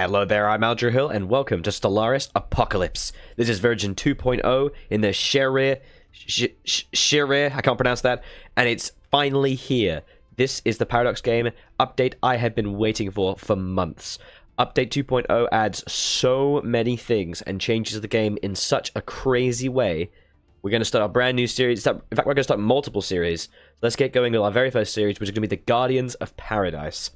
Hello there, I'm Aldrew Hill, and welcome to Stellaris Apocalypse. This is version 2.0 in the Shipyard, I can't pronounce that, and it's finally here. This is the Paradox game update I have been waiting for months. Update 2.0 adds so many things and changes the game in such a crazy way. We're going to start a brand new series. In fact, we're going to start multiple series. Let's get going with our very first series, which is going to be the Guardians of Paradise.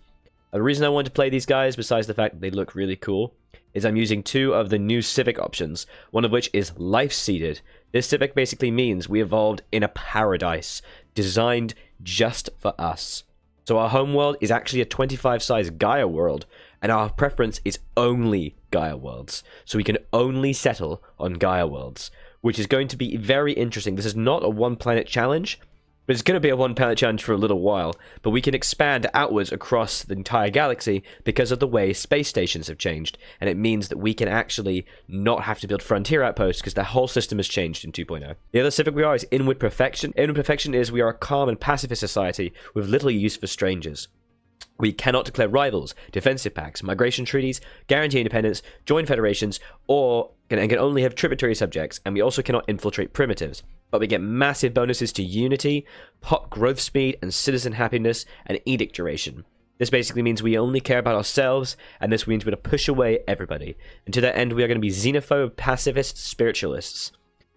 The reason I wanted to play these guys, besides the fact that they look really cool, is I'm using two of the new civic options, one of which is life-seeded. This civic basically means we evolved in a paradise, designed just for us. So our homeworld is actually a 25-size Gaia world, and our preference is only Gaia worlds. So we can only settle on Gaia worlds, which is going to be very interesting. This is not a one-planet challenge, but it's going to be a one-planet challenge for a little while. But we can expand outwards across the entire galaxy because of the way space stations have changed. And it means that we can actually not have to build frontier outposts because the whole system has changed in 2.0. The other civic we are is Inward Perfection. Inward Perfection is we are a calm and pacifist society with little use for strangers. We cannot declare rivals, defensive pacts, migration treaties, guarantee independence, join federations, or can only have tributary subjects, and we also cannot infiltrate primitives. But we get massive bonuses to unity, pop growth speed, and citizen happiness, and edict duration. This basically means we only care about ourselves, and this means we're going to push away everybody. And to that end, we are going to be xenophobe, pacifist, spiritualists.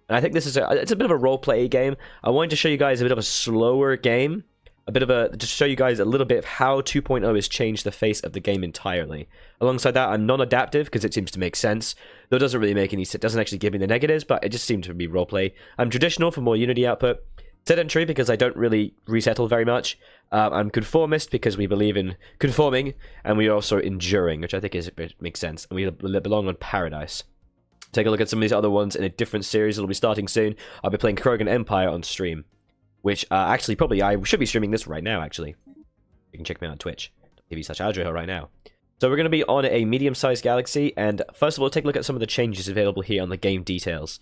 And I think this is it's a bit of a role-play game. I wanted to show you guys a bit of a slower game. To show you guys a little bit of how 2.0 has changed the face of the game entirely. Alongside that, I'm non-adaptive because it seems to make sense, though it doesn't really make any sense. It doesn't actually give me the negatives, but it just seems to be roleplay. I'm traditional for more unity output. Sedentary because I don't really resettle very much. I'm conformist because we believe in conforming, and we're also enduring, which I think makes sense. And we belong on Paradise. Take a look at some of these other ones in a different series that'll be starting soon. I'll be playing Krogan Empire on stream. Which, actually, probably I should be streaming this right now, actually. You can check me out on Twitch. TV/Aldrew right now. So we're going to be on a medium-sized galaxy, and first of all, take a look at some of the changes available here on the game details.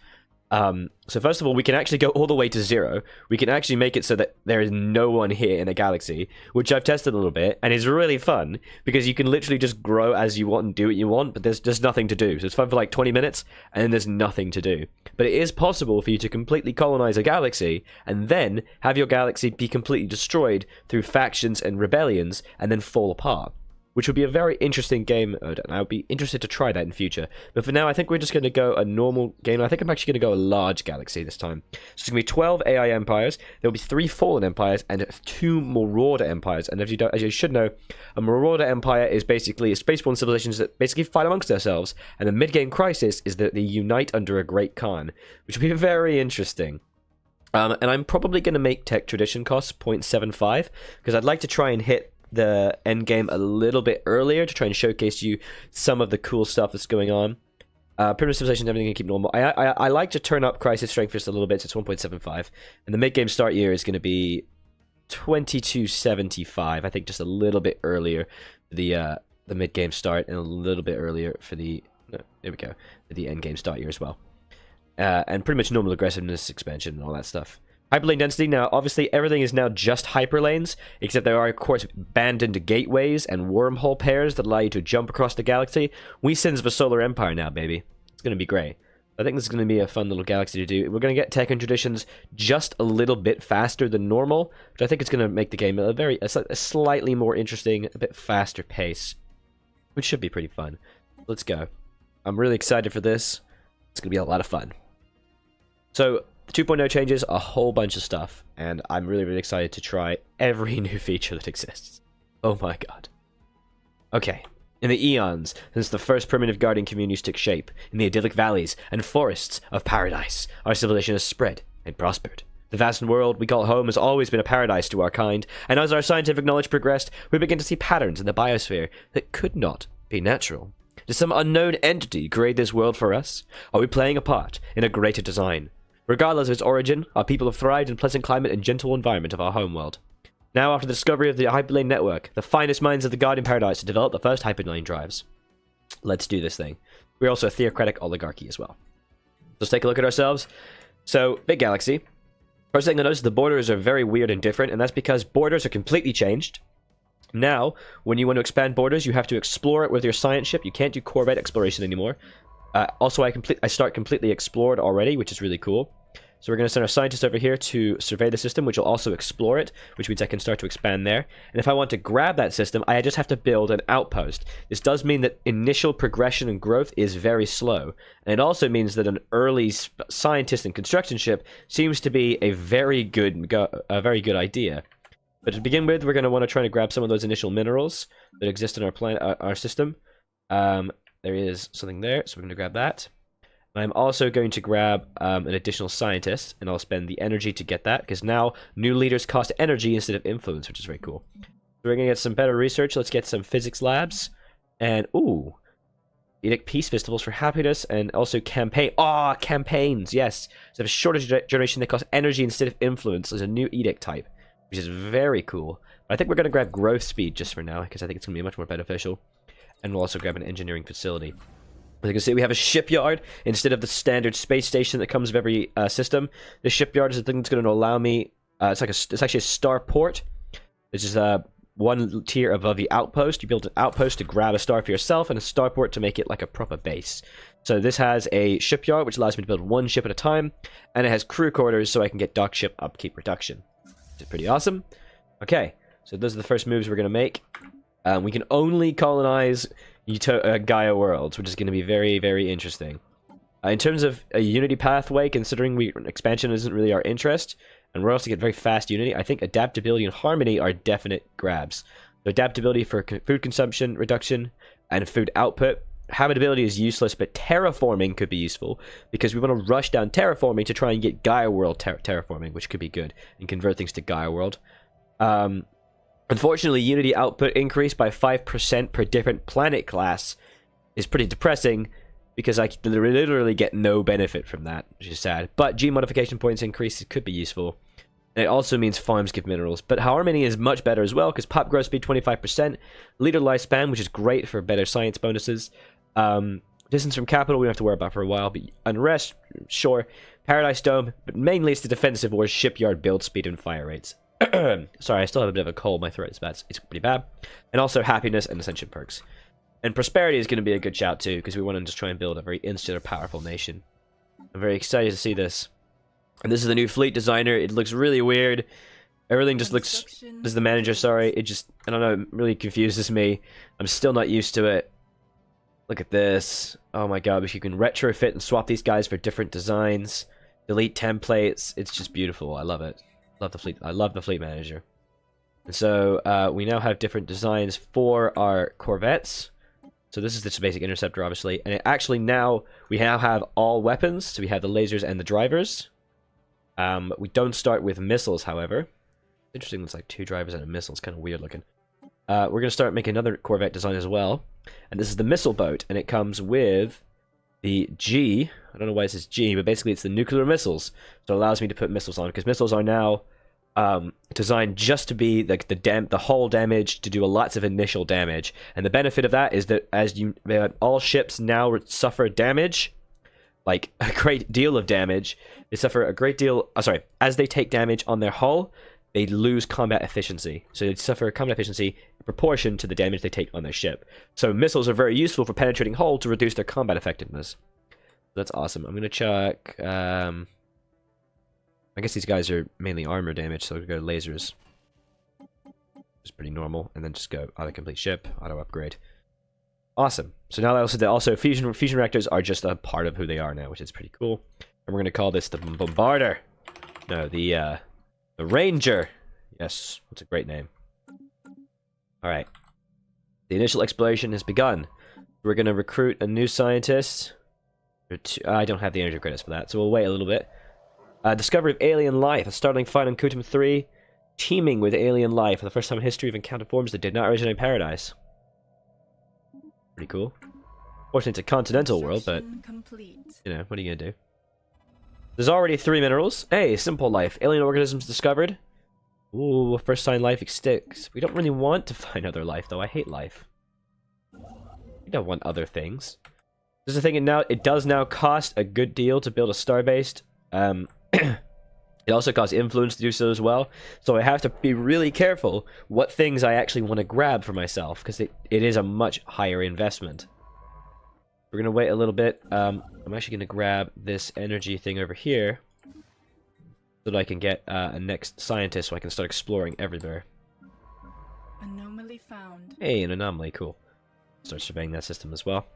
So first of all, we can actually go all the way to 0. We can actually make it so that there is no one here in the galaxy, which I've tested a little bit, and it's really fun, because you can literally just grow as you want and do what you want, but there's just nothing to do. So it's fun for like 20 minutes, and then there's nothing to do. But it is possible for you to completely colonize a galaxy, and then have your galaxy be completely destroyed through factions and rebellions, and then fall apart. Which would be a very interesting game, and I would be interested to try that in future. But for now, I think we're just going to go a normal game. I think I'm actually going to go a large galaxy this time. So it's going to be 12 AI empires. There will be 3 fallen empires and 2 marauder empires. And as you should know, a marauder empire is basically a spaceborne civilizations that basically fight amongst themselves. And the mid-game crisis is that they unite under a great Khan, which will be very interesting. And I'm probably going to make tech tradition costs 0.75 because I'd like to try and hit the end game a little bit earlier to try and showcase you some of the cool stuff that's going on. Primitive civilization, everything can keep normal. I like to turn up crisis strength just a little bit, so it's 1.75. And the mid-game start year is going to be 2275. I think just a little bit earlier for the mid-game start, and a little bit earlier for the there we go, for the end game start year as well. And pretty much normal aggressiveness expansion and all that stuff. Hyperlane density, now obviously everything is now just hyperlanes, except there are of course abandoned gateways and wormhole pairs that allow you to jump across the galaxy. We sins of a solar empire now, baby. It's going to be great. I think this is going to be a fun little galaxy to do. We're going to get tech and traditions just a little bit faster than normal, which I think is going to make the game a slightly more interesting, a bit faster pace, which should be pretty fun. Let's go. I'm really excited for this. It's going to be a lot of fun. So, 2.0 changes a whole bunch of stuff, and I'm really, really excited to try every new feature that exists. Oh my god. Okay. In the eons, since the first primitive guardian communities took shape, in the idyllic valleys and forests of paradise, our civilization has spread and prospered. The vast world we call home has always been a paradise to our kind, and as our scientific knowledge progressed, we began to see patterns in the biosphere that could not be natural. Did some unknown entity create this world for us? Are we playing a part in a greater design? Regardless of its origin, our people have thrived in pleasant climate and gentle environment of our homeworld. Now, after the discovery of the Hyperlane network, the finest minds of the Guardian Paradise have developed the first Hyperlane drives. Let's do this thing. We're also a theocratic oligarchy as well. Let's take a look at ourselves. So, big galaxy. First thing to notice, the borders are very weird and different, and that's because borders are completely changed. Now, when you want to expand borders, you have to explore it with your science ship. You can't do Corvette exploration anymore. Also, I start completely explored already, which is really cool. So we're going to send our scientists over here to survey the system, which will also explore it, which means I can start to expand there. And if I want to grab that system, I just have to build an outpost. This does mean that initial progression and growth is very slow. And it also means that an early scientist and construction ship seems to be a very good idea. But to begin with, we're going to want to try to grab some of those initial minerals that exist in our planet, our system. There is something there, so we're going to grab that. I'm also going to grab an additional scientist, and I'll spend the energy to get that, because now new leaders cost energy instead of influence, which is very cool. So we're going to get some better research. Let's get some physics labs. And, ooh, edict peace festivals for happiness, and also campaign. Ah, campaigns, yes. So a shorter generation, they cost energy instead of influence. There's a new edict type, which is very cool. But I think we're going to grab growth speed just for now, because I think it's going to be much more beneficial. And we'll also grab an engineering facility. As you can see, we have a shipyard instead of the standard space station that comes with every system. The shipyard is the thing that's going to allow me. It's actually a starport. This is one tier above the outpost. You build an outpost to grab a star for yourself, and a starport to make it like a proper base. So this has a shipyard, which allows me to build one ship at a time, and it has crew quarters, so I can get dock ship upkeep reduction. Which is pretty awesome. Okay, so those are the first moves we're going to make. We can only colonize Gaia worlds, which is going to be very, very interesting. In terms of a Unity pathway, considering expansion isn't really our interest, and we're also get very fast Unity, I think adaptability and harmony are definite grabs. So adaptability for food consumption reduction and food output. Habitability is useless, but terraforming could be useful, because we want to rush down terraforming to try and get Gaia world terraforming, which could be good, and convert things to Gaia world. Unfortunately, Unity output increase by 5% per different planet class is pretty depressing, because I literally get no benefit from that, which is sad. But G modification points increase could be useful. And it also means farms give minerals. But Harmony is much better as well, because pop growth speed 25%, leader lifespan, which is great for better science bonuses. Distance from capital we don't have to worry about for a while, but unrest, sure. Paradise Dome, but mainly it's the defensive or shipyard build speed and fire rates. Sorry, I still have a bit of a cold. My throat is bad. It's pretty bad. And also happiness and ascension perks. And prosperity is going to be a good shout too, because we want to just try and build a very insular, powerful nation. I'm very excited to see this. And this is the new fleet designer. It looks really weird. Everything just looks... This is the manager, sorry. It just, I don't know, it really confuses me. I'm still not used to it. Look at this. Oh my god, you can retrofit and swap these guys for different designs. Delete templates. It's just beautiful. I love it. Love the fleet. I love the fleet manager. And so we now have different designs for our corvettes. So this is the basic interceptor, obviously, and it actually now we now have all weapons. So we have the lasers and the drivers. We don't start with missiles, however. Interesting. It's like 2 drivers and a missile. It's kind of weird looking. We're gonna start making another corvette design as well, and this is the missile boat, and it comes with the G. I don't know why it says G, but basically it's the nuclear missiles. So it allows me to put missiles on, because missiles are now designed just to be like the hull damage, to do lots of initial damage. And the benefit of that is that all ships now suffer damage, like a great deal of damage. They suffer a great deal. As they take damage on their hull, they lose combat efficiency. So they suffer combat efficiency in proportion to the damage they take on their ship. So missiles are very useful for penetrating hull to reduce their combat effectiveness. That's awesome. I'm going to check... I guess these guys are mainly armor damage, so we'll go lasers. It's pretty normal. And then just go auto-complete ship, auto-upgrade. Awesome. So now also fusion reactors are just a part of who they are now, which is pretty cool. And we're going to call this the Bombarder. No, the Ranger. Yes, that's a great name. Alright. The initial exploration has begun. We're going to recruit a new scientist. I don't have the energy credits for that, so we'll wait a little bit. Discovery of alien life. A startling find on Kutum 3. Teeming with alien life for the first time in history of encountered forms that did not originate in paradise. Pretty cool. Fortunately, it's a continental world, but... You know, what are you going to do? There's already 3 minerals. Hey, simple life. Alien organisms discovered. Ooh, first sign life extinct. We don't really want to find other life, though. I hate life. We don't want other things. There's the thing, it does now cost a good deal to build a star-based It also costs influence to do so as well. So I have to be really careful what things I actually want to grab for myself, because it is a much higher investment. We're going to wait a little bit. I'm actually going to grab this energy thing over here so that I can get a next scientist so I can start exploring everywhere. Anomaly found. Hey, an anomaly. Cool. Start surveying that system as well.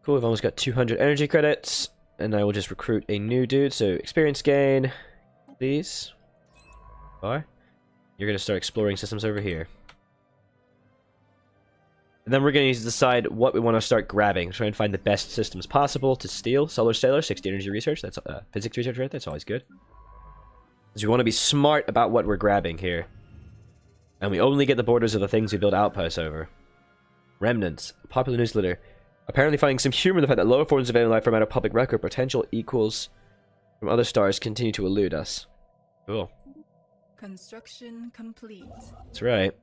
Cool, we've almost got 200 energy credits. And I will just recruit a new dude. So, experience gain. Please. You're going to start exploring systems over here. And then we're going to decide what we want to start grabbing. Try and find the best systems possible to steal. Solar Sailor, 60 energy research. That's physics research, right? That's always good. Because we want to be smart about what we're grabbing here. And we only get the borders of the things we build outposts over. Remnants. Popular newsletter. Apparently finding some humor in the fact that lower forms of alien life are a matter of public record. Potential equals from other stars continue to elude us. Cool. Construction complete. That's right.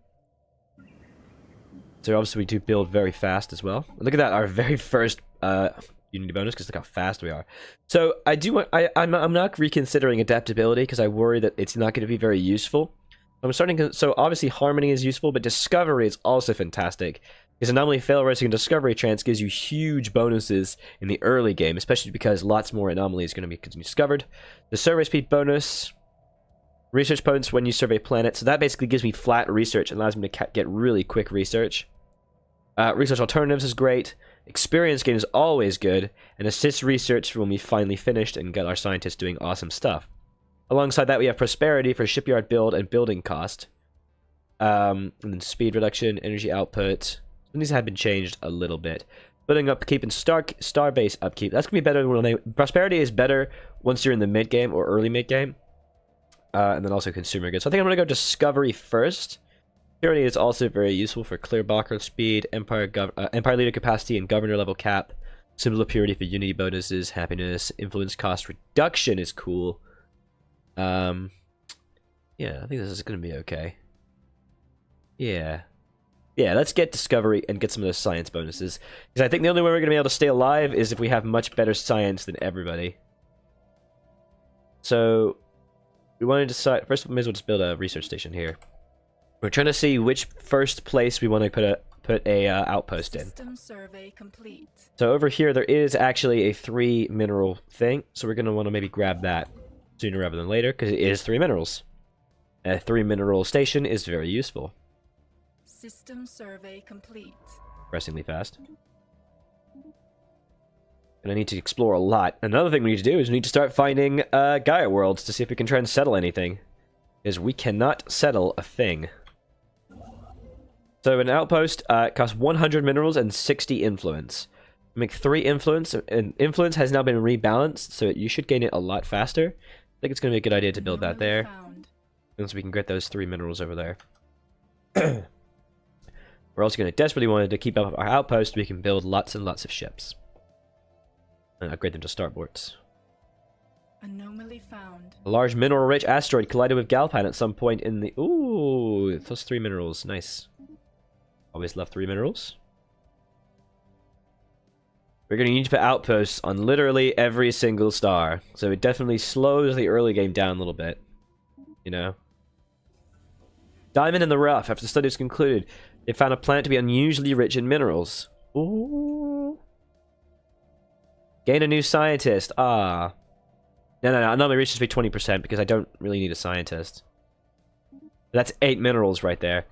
So obviously we do build very fast as well. Look at that, our very first Unity bonus, because look how fast we are. So I do want, I'm not reconsidering adaptability because I worry that it's not going to be very useful. I'm starting. So obviously Harmony is useful, but Discovery is also fantastic. Because anomaly fail rating and Discovery chance gives you huge bonuses in the early game, especially because lots more anomalies are going to be discovered. The survey speed bonus, research points when you survey planets. So that basically gives me flat research and allows me to get really quick research. Research alternatives is great. Experience gain is always good, and assist research when we finally finished and get our scientists doing awesome stuff. Alongside that, we have prosperity for shipyard build and building cost. And then speed reduction, energy output. These have been changed a little bit. Building upkeep and starbase upkeep. That's gonna be better when prosperity is better once you're in the mid game or early mid game. And then also consumer goods. So I think I'm gonna go discovery first. Security is also very useful for clear blocker speed, empire leader capacity, and governor level cap. Symbol of purity for unity bonuses, happiness, influence cost reduction is cool. Yeah, I think this is gonna be okay. Yeah, let's get discovery and get some of those science bonuses. Because I think the only way we're gonna be able to stay alive is if we have much better science than everybody. So we want to decide first. We may as well just build a research station here. We're trying to see which first place we want to put a outpost in. System survey complete. So over here there is actually a 3 mineral thing, so we're gonna want to maybe grab that sooner rather than later because it is 3 minerals. A 3 mineral station is very useful. System survey complete. Impressively fast. And I need to explore a lot. Another thing we need to do is we need to start finding Gaia worlds to see if we can try and settle anything. Because we cannot settle a thing. So an outpost costs 100 minerals and 60 influence. Make 3 influence, and influence has now been rebalanced, so you should gain it a lot faster. I think it's going to be a good idea to build that there. And so we can get those 3 minerals over there. We're also going to desperately want to keep up our outpost so we can build lots and lots of ships. And upgrade them to starboards. Anomaly found. A large mineral-rich asteroid collided with Galpan at some point in the... Ooh, those 3 minerals. Nice. Always love 3 minerals. We're going to need to put outposts on literally every single star. So it definitely slows the early game down a little bit. You know? Diamond in the rough. After the study was concluded, they found a planet to be unusually rich in minerals. Ooh. Gain a new scientist. Ah. No, anomaly reaches to be 20% because I don't really need a scientist. That's 8 minerals right there.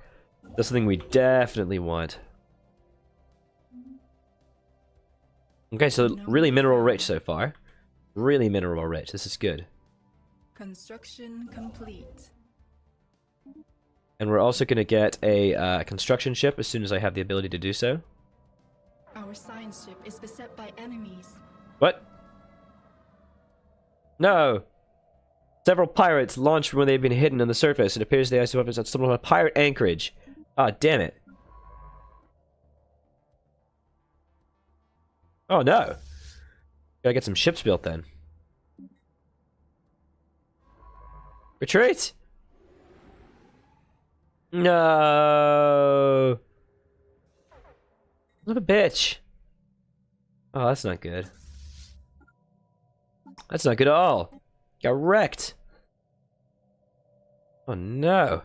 That's something we definitely want. Okay, so really mineral rich so far. Really mineral rich. This is good. Construction complete. And we're also going to get a construction ship as soon as I have the ability to do so. Our science ship is beset by enemies. What? No! Several pirates launched when they've been hidden on the surface. It appears the ice weapons have stumbled on a pirate anchorage. Ah, damn it. Oh no! Gotta get some ships built then. Retreat! No! Son of a bitch! Oh, that's not good. That's not good at all. Got wrecked. Oh no.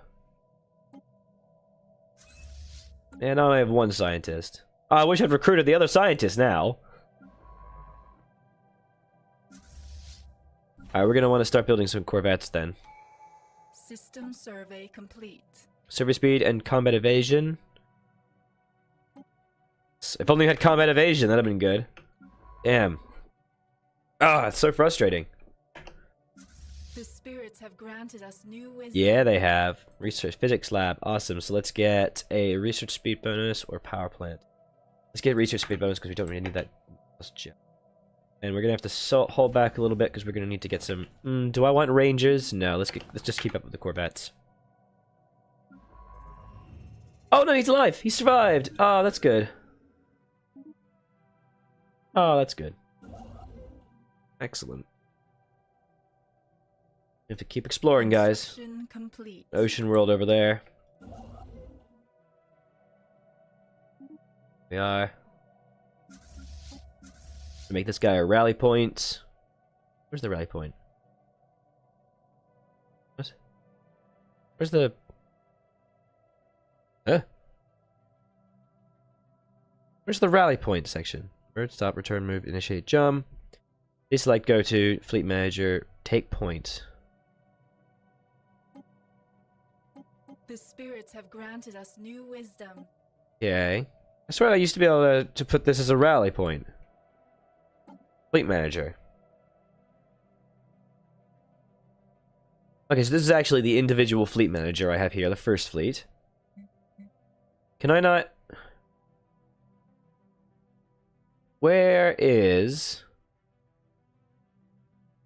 And I only have one scientist. Oh, I wish I'd recruited the other scientist now. Alright, we're gonna want to start building some corvettes then. System survey complete. Survey speed and combat evasion. If only we had combat evasion, that'd have been good. Damn. Ah, it's so frustrating. The spirits have granted us new wisdom. Yeah, they have. Research physics lab. Awesome. So let's get a research speed bonus or power plant. Let's get research speed bonus because we don't really need that. And we're gonna have to hold back a little bit because we're gonna need to get some. Do I want rangers? No. Let's just keep up with the corvettes. Oh no, he's alive. He survived. Oh, that's good. Oh, that's good. Excellent. We have to keep exploring, guys. Complete. Ocean world over there. We are. Make this guy a rally point. Where's the rally point? What? Where's the... Huh? Where's the rally point section? Bird, stop, return, move, initiate, jump. Deselect, go to, fleet manager, take point. The spirits have granted us new wisdom. Okay. I swear I used to be able to put this as a rally point. Fleet manager. Okay, so this is actually the individual fleet manager I have here, the first fleet. Can I not... Where is...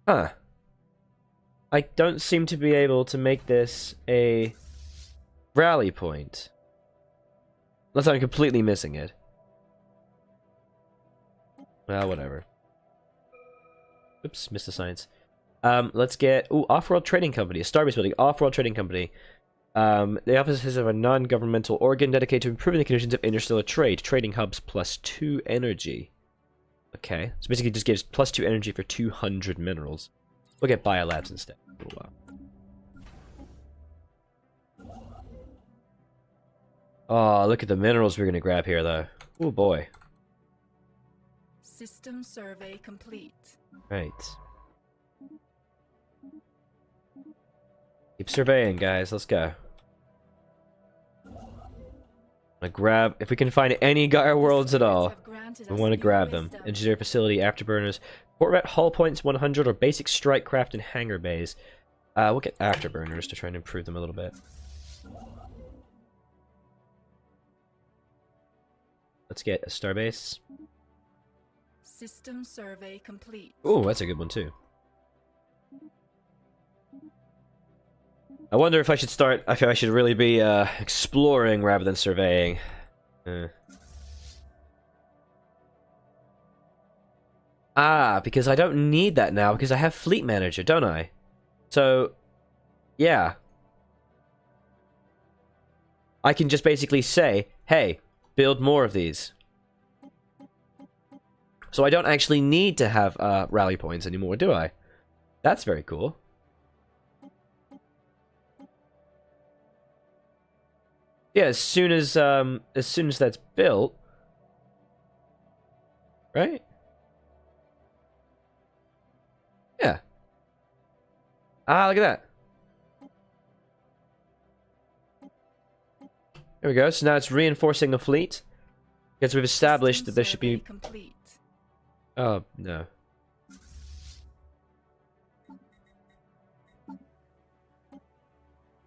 Huh. I don't seem to be able to make this a rally point. Unless I'm completely missing it. Well, whatever. Oops, missed the science. Let's get... Ooh, Off-World Trading Company. A Starbase building. Off-World Trading Company. The offices of a non-governmental organ dedicated to improving the conditions of interstellar trade. Trading hubs +2 energy. Okay. So basically it just gives +2 energy for 200 minerals. We'll get biolabs instead. For a little while. Oh, look at the minerals we're gonna grab here, though. Oh boy. System survey complete. Right. Keep surveying, guys. Let's go. I'm gonna grab... If we can find any Gaia worlds at all, we want to grab them. Engineer facility, afterburners. Corvette hull points 100 or basic strike craft and hangar bays. We'll get afterburners to try and improve them a little bit. Let's get a starbase. System survey complete. Oh, that's a good one too. I wonder if I should start... I feel I should really be exploring rather than surveying. Ah, because I don't need that now because I have Fleet Manager, don't I? So, yeah. I can just basically say, hey, build more of these. So I don't actually need to have rally points anymore, do I? That's very cool. Yeah, as soon as that's built, right? Yeah. Ah, look at that. There we go. So now it's reinforcing the fleet because we've established that there should be. Complete. Oh no.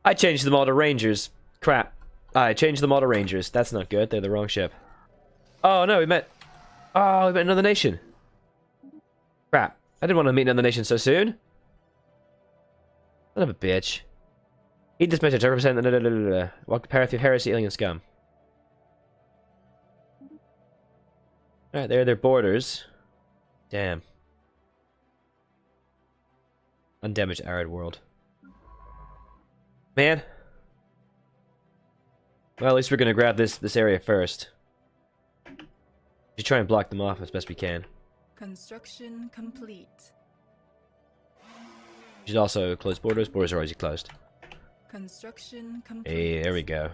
I changed them all to Rangers. Crap. I changed them all to Rangers. That's not good. They're the wrong ship. Oh no, we met another nation. Crap. I didn't want to meet another nation so soon. Son of a bitch. Eat this message. I represent walk the path of heresy, alien scum. Alright, there are their borders. Damn. Undamaged arid world. Man. Well, at least we're gonna grab this area first. We try and block them off as best we can. Construction complete. You should also close borders. Borders are always closed. Construction complete. Hey, there we go.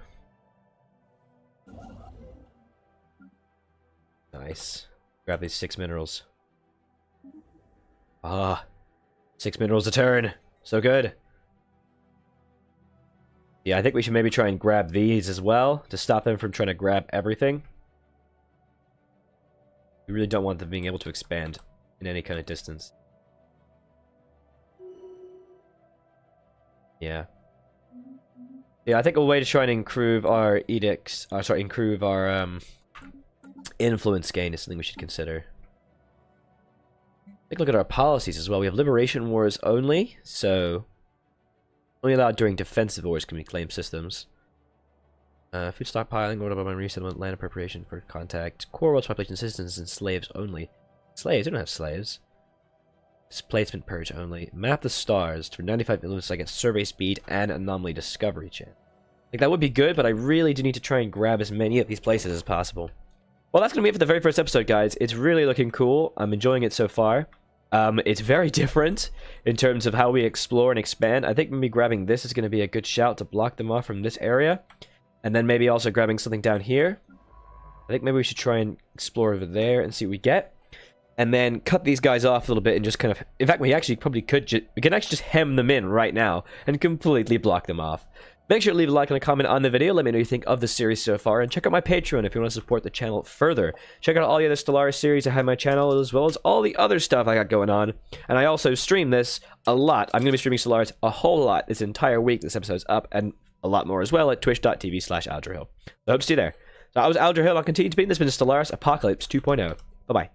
Nice. Grab these 6 minerals. Ah. 6 minerals a turn. So good. Yeah, I think we should maybe try and grab these as well, to stop them from trying to grab everything. We really don't want them being able to expand in any kind of distance. Yeah. Yeah, I think a way to try and improve our edicts, improve our influence gain is something we should consider. Take a look at our policies as well. We have liberation wars only, so only allowed during defensive wars can we claim systems. Food stockpiling, order by resettlement, land appropriation for contact, core world's population, citizens, and slaves only. Slaves? We don't have slaves. Displacement purge only. Map the stars for 95 influence. I get survey speed and anomaly discovery chance. Like that would be good, but I really do need to try and grab as many of these places as possible. Well, that's gonna be it for the very first episode, guys. It's really looking cool. I'm enjoying it so far. It's very different in terms of how we explore and expand. I think maybe grabbing this is gonna be a good shout to block them off from this area. And then maybe also grabbing something down here. I think maybe we should try and explore over there and see what we get. And then cut these guys off a little bit and just kind of... In fact, we actually probably could we can actually just hem them in right now and completely block them off. Make sure to leave a like and a comment on the video. Let me know what you think of the series so far. And check out my Patreon if you want to support the channel further. Check out all the other Stellaris series I have on my channel, as well as all the other stuff I got going on. And I also stream this a lot. I'm going to be streaming Stellaris a whole lot this entire week. This episode's up, and a lot more as well at twitch.tv/AldraHill. So I hope to see you there. So I was Aldra Hill. I'll continue to be. This has been Stellaris Apocalypse 2.0. Bye-bye.